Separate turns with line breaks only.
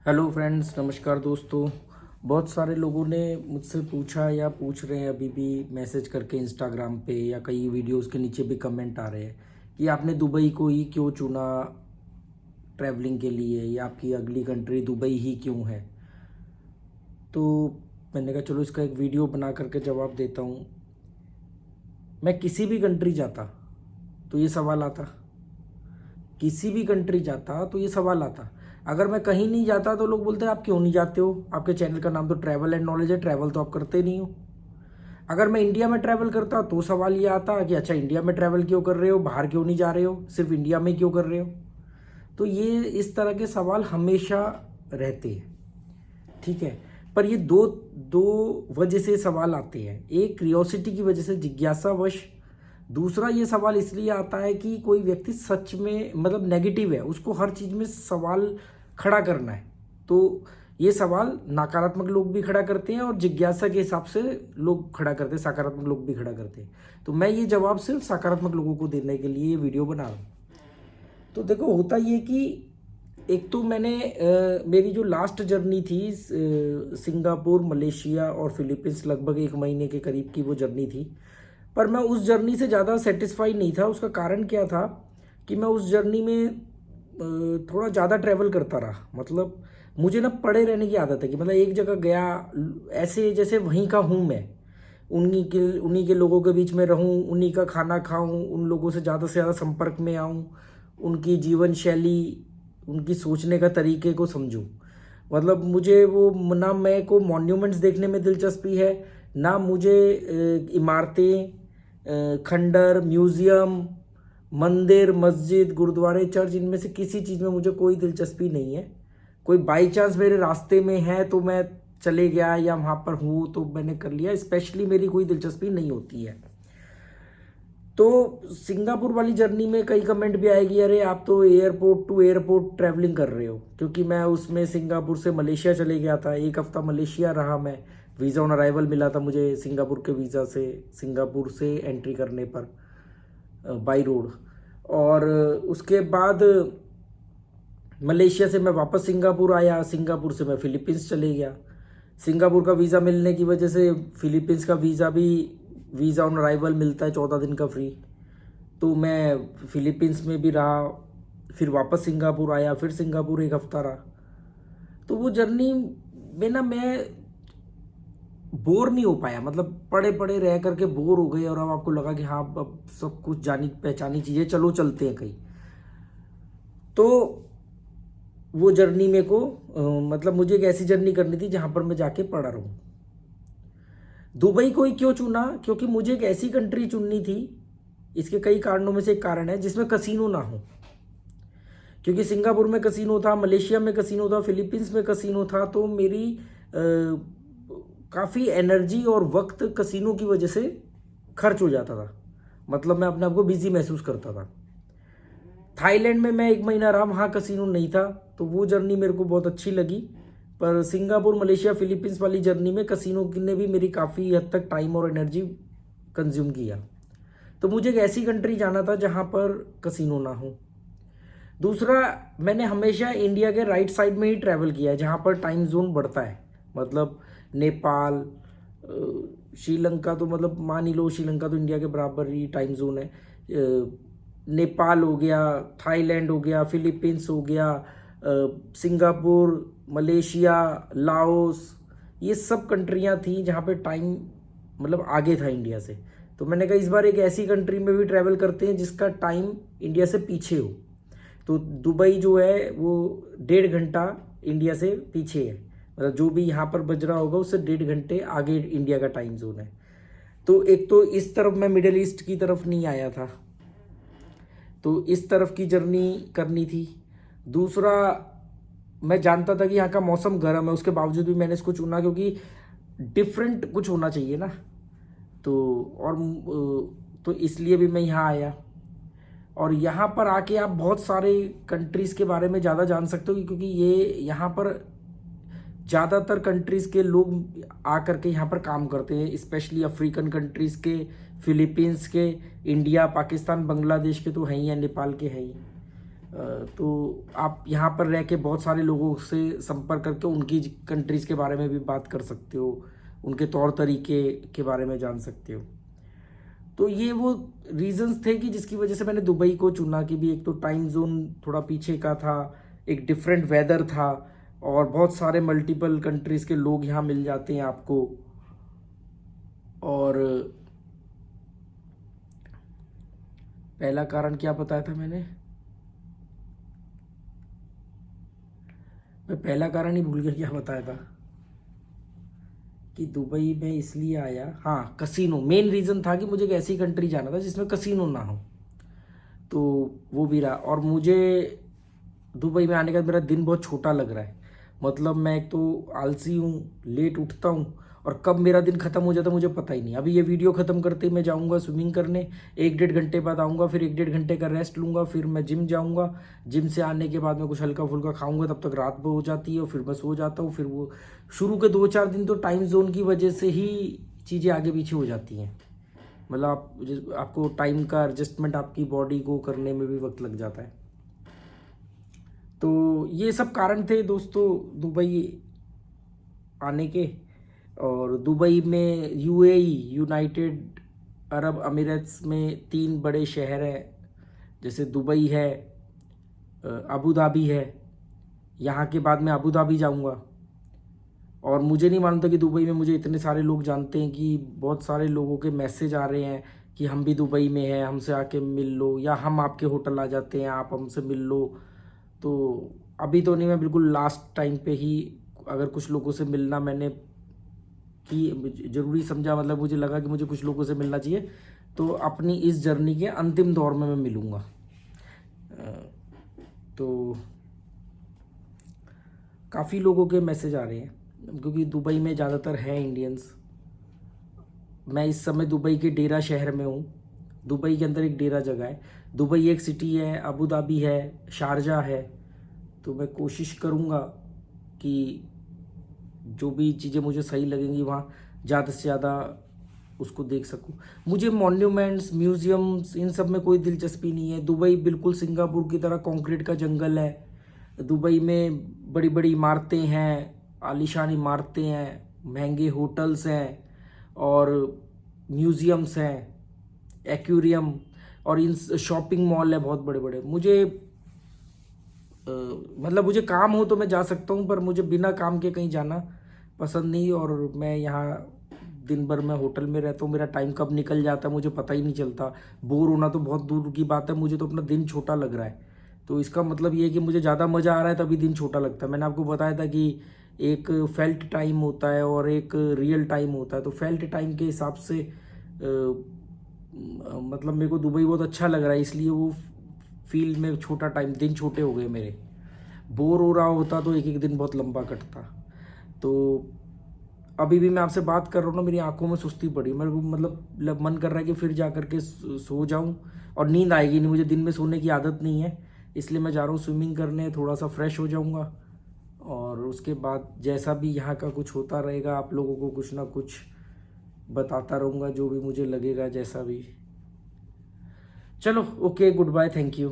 Hello friends, नमस्कार दोस्तों। बहुत सारे लोगों ने मुझसे पूछा या पूछ रहे हैं अभी भी मैसेज करके इंस्टाग्राम पे, या कई वीडियोस के नीचे भी कमेंट आ रहे हैं कि आपने दुबई को ही क्यों चुना ट्रैवलिंग के लिए, या आपकी अगली कंट्री दुबई ही क्यों है। तो मैंने कहा चलो इसका एक वीडियो बना करके जवाब देता हूँ। मैं किसी भी कंट्री जाता तो ये सवाल आता, किसी भी कंट्री जाता तो ये सवाल आता। अगर मैं कहीं नहीं जाता तो लोग बोलते हैं आप क्यों नहीं जाते हो, आपके चैनल का नाम तो ट्रैवल एंड नॉलेज है, ट्रैवल तो आप करते नहीं हो। अगर मैं इंडिया में ट्रैवल करता तो सवाल ये आता कि अच्छा इंडिया में ट्रैवल क्यों कर रहे हो, बाहर क्यों नहीं जा रहे हो, सिर्फ इंडिया में क्यों कर रहे हो। तो ये इस तरह के सवाल हमेशा रहते हैं, ठीक है। पर ये दो दो वजह से सवाल आते हैं। एक क्रियोसिटी की वजह से, जिज्ञासावश। दूसरा ये सवाल इसलिए आता है कि कोई व्यक्ति सच में मतलब नेगेटिव है, उसको हर चीज़ में सवाल खड़ा करना है। तो ये सवाल नकारात्मक लोग भी खड़ा करते हैं और जिज्ञासा के हिसाब से लोग खड़ा करते हैं, सकारात्मक लोग भी खड़ा करते हैं। तो मैं ये जवाब सिर्फ सकारात्मक लोगों को देने के लिए ये वीडियो बना रहा हूँ। तो देखो, होता ये कि एक तो मैंने मेरी जो लास्ट जर्नी थी सिंगापुर, मलेशिया और फिलीपींस, लगभग 1 महीने के करीब की वो जर्नी थी। पर मैं उस जर्नी से ज़्यादा सेटिस्फाई नहीं था। उसका कारण क्या था कि मैं उस जर्नी में थोड़ा ज़्यादा ट्रैवल करता रहा। मतलब मुझे ना पड़े रहने की आदत है कि मतलब एक जगह गया ऐसे जैसे वहीं का हूँ मैं, उन्हीं के लोगों के बीच में रहूँ, उन्हीं का खाना खाऊँ, उन लोगों से ज़्यादा संपर्क में आऊँ, उनकी जीवन शैली, उनकी सोचने का तरीके को समझूं। मतलब मुझे वो ना मैं को मॉन्यूमेंट्स देखने में दिलचस्पी है, ना मुझे इमारतें, खंडर, म्यूज़ियम, मंदिर, मस्जिद, गुरुद्वारे, चर्च, इनमें से किसी चीज़ में मुझे कोई दिलचस्पी नहीं है। कोई बाई चांस मेरे रास्ते में है तो मैं चले गया, या वहाँ पर हूँ तो मैंने कर लिया। स्पेशली मेरी कोई दिलचस्पी नहीं होती है। तो सिंगापुर वाली जर्नी में कई कमेंट भी आएगी, अरे आप तो एयरपोर्ट टू एयरपोर्ट ट्रैवलिंग कर रहे हो। क्योंकि मैं उसमें सिंगापुर से मलेशिया चले गया था, 1 हफ्ता मलेशिया रहा मैं। वीज़ा ऑन अराइवल मिला था मुझे सिंगापुर के वीज़ा से, सिंगापुर से एंट्री करने पर बाई रोड। और उसके बाद मलेशिया से मैं वापस सिंगापुर आया, सिंगापुर से मैं फ़िलीपींस चले गया। सिंगापुर का वीज़ा मिलने की वजह से फ़िलीपींस का वीज़ा भी, वीज़ा ऑन अराइवल मिलता है 14 दिन का फ्री। तो मैं फ़िलीपींस में भी रहा, फिर वापस सिंगापुर आया, फिर सिंगापुर 1 हफ्ता रहा। तो वो जर्नी में ना मैं बोर नहीं हो पाया। मतलब पड़े पड़े रह करके बोर हो गए, और अब आपको लगा कि हाँ अब सब कुछ जानी पहचानी चीज़ें, चलो चलते हैं कहीं। तो वो जर्नी मेरे को मतलब मुझे एक ऐसी जर्नी करनी थी जहाँ पर मैं जाके पड़ा रहूँ। दुबई को ही क्यों चुना? क्योंकि मुझे एक ऐसी कंट्री चुननी थी, इसके कई कारणों में से एक कारण है, जिसमें कसीनो ना हो। क्योंकि सिंगापुर में कसीनो था, मलेशिया में कसीनो था, फिलीपींस में कसीनो था। तो मेरी काफ़ी एनर्जी और वक्त कसीनो की वजह से खर्च हो जाता था। मतलब मैं अपने आप को बिजी महसूस करता था। थाईलैंड में मैं 1 महीना रहा, वहाँ कसीनो नहीं था, तो वो जर्नी मेरे को बहुत अच्छी लगी। पर सिंगापुर, मलेशिया, फिलीपींस वाली जर्नी में कसीनो ने भी मेरी काफ़ी हद तक टाइम और एनर्जी कंज्यूम किया। तो मुझे एक ऐसी कंट्री जाना था जहाँ पर कसीनो ना हो। दूसरा, मैंने हमेशा इंडिया के राइट साइड में ही ट्रैवल किया है, जहाँ पर टाइम जोन बढ़ता है। मतलब नेपाल, श्रीलंका, तो मतलब मान ही लो श्रीलंका तो इंडिया के बराबर ही टाइम जोन है। नेपाल हो गया, थाईलैंड हो गया, फिलीपींस हो गया, सिंगापुर, मलेशिया, लाओस, ये सब कंट्रियाँ थी जहाँ पे टाइम मतलब आगे था इंडिया से। तो मैंने कहा इस बार एक ऐसी कंट्री में भी ट्रैवल करते हैं जिसका टाइम इंडिया से पीछे हो। तो दुबई जो है वो 1.5 घंटा इंडिया से पीछे है। मतलब जो भी यहाँ पर बज रहा होगा उससे 1.5 घंटे आगे इंडिया का टाइम जोन है। तो एक तो इस तरफ मैं मिडिल ईस्ट की तरफ नहीं आया था, तो इस तरफ की जर्नी करनी थी। दूसरा, मैं जानता था कि यहाँ का मौसम गर्म है, उसके बावजूद भी मैंने इसको चुना क्योंकि डिफरेंट कुछ होना चाहिए ना। तो और तो इसलिए भी मैं यहाँ आया। और यहाँ पर आके आप बहुत सारे कंट्रीज़ के बारे में ज़्यादा जान सकते हो, क्योंकि ये यहाँ पर ज़्यादातर कंट्रीज़ के लोग आकर के यहाँ पर काम करते हैं। स्पेशली अफ्रीकन कंट्रीज़ के, फिलीपींस के, इंडिया, पाकिस्तान, बांग्लादेश के तो हैं ही हैं, नेपाल के हैं ही। तो आप यहाँ पर रह के बहुत सारे लोगों से संपर्क करके उनकी कंट्रीज़ के बारे में भी बात कर सकते हो, उनके तौर तरीके के बारे में जान सकते हो। तो ये वो रीजंस थे कि जिसकी वजह से मैंने दुबई को चुना, कि भी एक तो टाइम जोन थोड़ा पीछे का था, एक डिफरेंट वेदर था, और बहुत सारे मल्टीपल कंट्रीज़ के लोग यहाँ मिल जाते हैं आपको। और पहला कारण क्या बताया था मैंने पहला कारण ही भूल गया क्या बताया था, कि दुबई में इसलिए आया, हाँ कसिनो मेन रीज़न था कि मुझे एक ऐसी कंट्री जाना था जिसमें कसिनो ना हो, तो वो भी रहा। और मुझे दुबई में आने का मेरा दिन बहुत छोटा लग रहा है, मतलब मैं एक तो आलसी हूँ, लेट उठता हूँ, और कब मेरा दिन ख़त्म हो जाता है मुझे पता ही नहीं। अभी ये वीडियो ख़त्म करते ही मैं जाऊँगा स्विमिंग करने, 1-1.5 घंटे बाद आऊँगा, फिर 1-1.5 घंटे का रेस्ट लूँगा, फिर मैं जिम जाऊँगा, जिम से आने के बाद मैं कुछ हल्का फुल्का खाऊँगा, तब तक रात हो जाती है और फिर मैं सो जाता हूँ। फिर वो शुरू के 2-4 दिन तो टाइम जोन की वजह से ही चीज़ें आगे पीछे हो जाती हैं, मतलब आपको टाइम का एडजस्टमेंट आपकी बॉडी को करने में भी वक्त लग जाता है। तो ये सब कारण थे दोस्तों दुबई आने के। और दुबई में यूएई, यूनाइटेड अरब अमीरात्स में 3 बड़े शहर हैं, जैसे दुबई है, अबू धाबी है, यहाँ के बाद मैं अबू धाबी जाऊँगा। और मुझे नहीं मालूम था कि दुबई में मुझे इतने सारे लोग जानते हैं, कि बहुत सारे लोगों के मैसेज आ रहे हैं कि हम भी दुबई में हैं, हमसे आके मिल लो, या हम आपके होटल आ जाते हैं, आप हमसे मिल लो। तो अभी तो नहीं, मैं बिल्कुल लास्ट टाइम पे ही अगर कुछ लोगों से मिलना मैंने कि ज़रूरी समझा, मतलब मुझे लगा कि मुझे कुछ लोगों से मिलना चाहिए, तो अपनी इस जर्नी के अंतिम दौर में मैं मिलूँगा। तो काफ़ी लोगों के मैसेज आ रहे हैं, क्योंकि दुबई में ज़्यादातर हैं इंडियंस। मैं इस समय दुबई के डेरा शहर में हूँ, दुबई के अंदर एक डेरा जगह है, दुबई एक सिटी है, अबू धाबी है, शारजा है। तो मैं कोशिश करूँगा कि जो भी चीज़ें मुझे सही लगेंगी वहाँ ज़्यादा से ज़्यादा उसको देख सकूँ। मुझे मॉन्यूमेंट्स, म्यूज़ियम्स, इन सब में कोई दिलचस्पी नहीं है। दुबई बिल्कुल सिंगापुर की तरह कंक्रीट का जंगल है। दुबई में बड़ी बड़ी इमारतें हैं, आलीशान इमारतें हैं, महंगे होटल्स हैं, और म्यूज़ियम्स हैं, एक्वेरियम, और इन शॉपिंग मॉल है बहुत बड़े बड़े। मुझे मतलब मुझे काम हो तो मैं जा सकता हूँ, पर मुझे बिना काम के कहीं जाना पसंद नहीं। और मैं यहाँ दिन भर मैं होटल में रहता हूँ, मेरा टाइम कब निकल जाता है मुझे पता ही नहीं चलता। बोर होना तो बहुत दूर की बात है, मुझे तो अपना दिन छोटा लग रहा है। तो इसका मतलब ये है कि मुझे ज़्यादा मज़ा आ रहा है तभी दिन छोटा लगता है। मैंने आपको बताया था कि एक फेल्ट टाइम होता है और एक रियल टाइम होता है। तो फेल्ट टाइम के हिसाब से मतलब मेरे को दुबई बहुत अच्छा लग रहा है, इसलिए वो फील्ड में छोटा टाइम, दिन छोटे हो गए मेरे। बोर हो रहा होता तो एक एक दिन बहुत लंबा कटता। तो अभी भी मैं आपसे बात कर रहा हूँ ना, मेरी आंखों में सुस्ती पड़ी, मेरे को मतलब मन कर रहा है कि फिर जा करके सो जाऊँ, और नींद आएगी नहीं, मुझे दिन में सोने की आदत नहीं है। इसलिए मैं जा रहा हूँ स्विमिंग करने, थोड़ा सा फ्रेश हो जाऊँगा, और उसके बाद जैसा भी यहाँ का कुछ होता रहेगा आप लोगों को कुछ ना कुछ बताता रहूँगा, जो भी मुझे लगेगा जैसा भी। चलो okay, good bye, thank you.